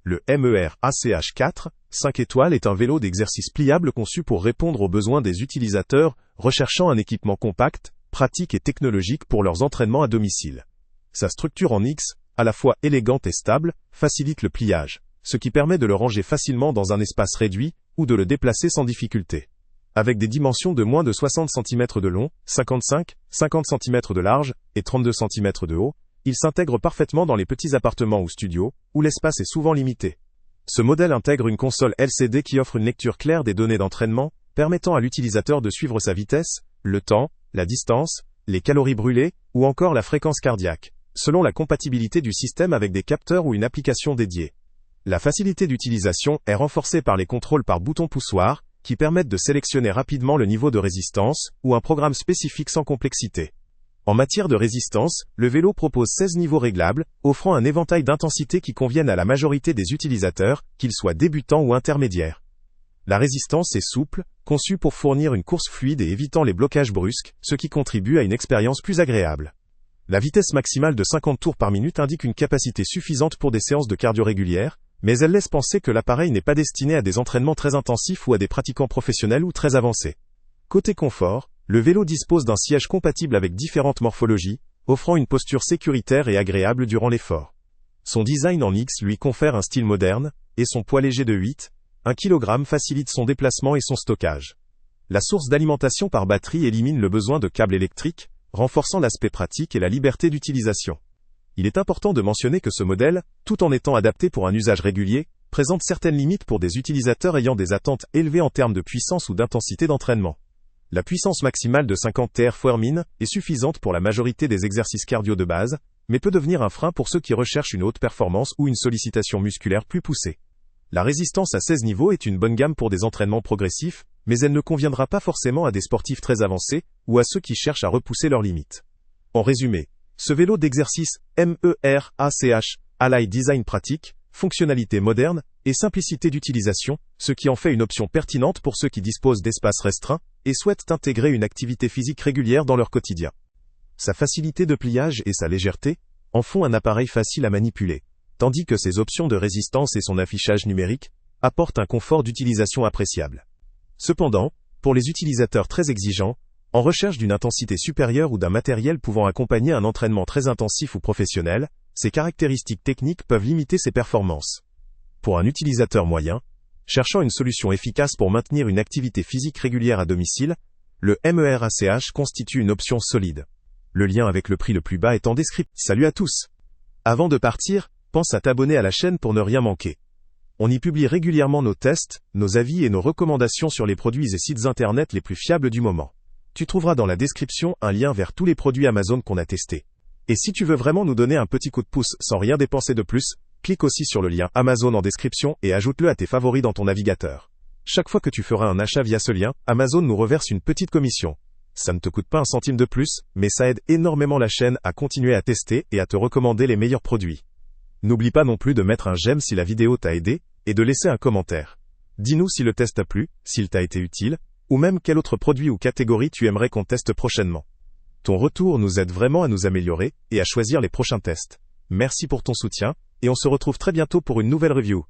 Le MER ACH 4, 5 étoiles est un vélo d'exercice pliable conçu pour répondre aux besoins des utilisateurs recherchant un équipement compact, pratique et technologique pour leurs entraînements à domicile. Sa structure en X, à la fois élégante et stable, facilite le pliage, ce qui permet de le ranger facilement dans un espace réduit ou de le déplacer sans difficulté. Avec des dimensions de moins de 60 cm de long, 50 cm de large et 32 cm de haut, il s'intègre parfaitement dans les petits appartements ou studios, où l'espace est souvent limité. Ce modèle intègre une console LCD qui offre une lecture claire des données d'entraînement, permettant à l'utilisateur de suivre sa vitesse, le temps, la distance, les calories brûlées, ou encore la fréquence cardiaque, selon la compatibilité du système avec des capteurs ou une application dédiée. La facilité d'utilisation est renforcée par les contrôles par bouton poussoir, qui permettent de sélectionner rapidement le niveau de résistance, ou un programme spécifique sans complexité. En matière de résistance, le vélo propose 16 niveaux réglables, offrant un éventail d'intensités qui conviennent à la majorité des utilisateurs, qu'ils soient débutants ou intermédiaires. La résistance est souple, conçue pour fournir une course fluide et évitant les blocages brusques, ce qui contribue à une expérience plus agréable. La vitesse maximale de 50 tours par minute indique une capacité suffisante pour des séances de cardio régulières, mais elle laisse penser que l'appareil n'est pas destiné à des entraînements très intensifs ou à des pratiquants professionnels ou très avancés. Côté confort, le vélo dispose d'un siège compatible avec différentes morphologies, offrant une posture sécuritaire et agréable durant l'effort. Son design en X lui confère un style moderne, et son poids léger de 1 kg facilite son déplacement et son stockage. La source d'alimentation par batterie élimine le besoin de câbles électriques, renforçant l'aspect pratique et la liberté d'utilisation. Il est important de mentionner que ce modèle, tout en étant adapté pour un usage régulier, présente certaines limites pour des utilisateurs ayant des attentes élevées en termes de puissance ou d'intensité d'entraînement. La puissance maximale de 50 Tr/min est suffisante pour la majorité des exercices cardio de base, mais peut devenir un frein pour ceux qui recherchent une haute performance ou une sollicitation musculaire plus poussée. La résistance à 16 niveaux est une bonne gamme pour des entraînements progressifs, mais elle ne conviendra pas forcément à des sportifs très avancés ou à ceux qui cherchent à repousser leurs limites. En résumé, ce vélo d'exercice MER ACH allie design pratique, fonctionnalité moderne et simplicité d'utilisation, ce qui en fait une option pertinente pour ceux qui disposent d'espaces restreints et souhaitent intégrer une activité physique régulière dans leur quotidien. Sa facilité de pliage et sa légèreté en font un appareil facile à manipuler, tandis que ses options de résistance et son affichage numérique apportent un confort d'utilisation appréciable. Cependant, pour les utilisateurs très exigeants, en recherche d'une intensité supérieure ou d'un matériel pouvant accompagner un entraînement très intensif ou professionnel, ces caractéristiques techniques peuvent limiter ses performances. Pour un utilisateur moyen, cherchant une solution efficace pour maintenir une activité physique régulière à domicile, le MER ACH constitue une option solide. Le lien avec le prix le plus bas est en description. Salut à tous! Avant de partir, pense à t'abonner à la chaîne pour ne rien manquer. On y publie régulièrement nos tests, nos avis et nos recommandations sur les produits et sites internet les plus fiables du moment. Tu trouveras dans la description un lien vers tous les produits Amazon qu'on a testés. Et si tu veux vraiment nous donner un petit coup de pouce sans rien dépenser de plus, clique aussi sur le lien Amazon en description et ajoute-le à tes favoris dans ton navigateur. Chaque fois que tu feras un achat via ce lien, Amazon nous reverse une petite commission. Ça ne te coûte pas un centime de plus, mais ça aide énormément la chaîne à continuer à tester et à te recommander les meilleurs produits. N'oublie pas non plus de mettre un j'aime si la vidéo t'a aidé, et de laisser un commentaire. Dis-nous si le test t'a plu, s'il t'a été utile, ou même quel autre produit ou catégorie tu aimerais qu'on teste prochainement. Ton retour nous aide vraiment à nous améliorer, et à choisir les prochains tests. Merci pour ton soutien, et on se retrouve très bientôt pour une nouvelle review.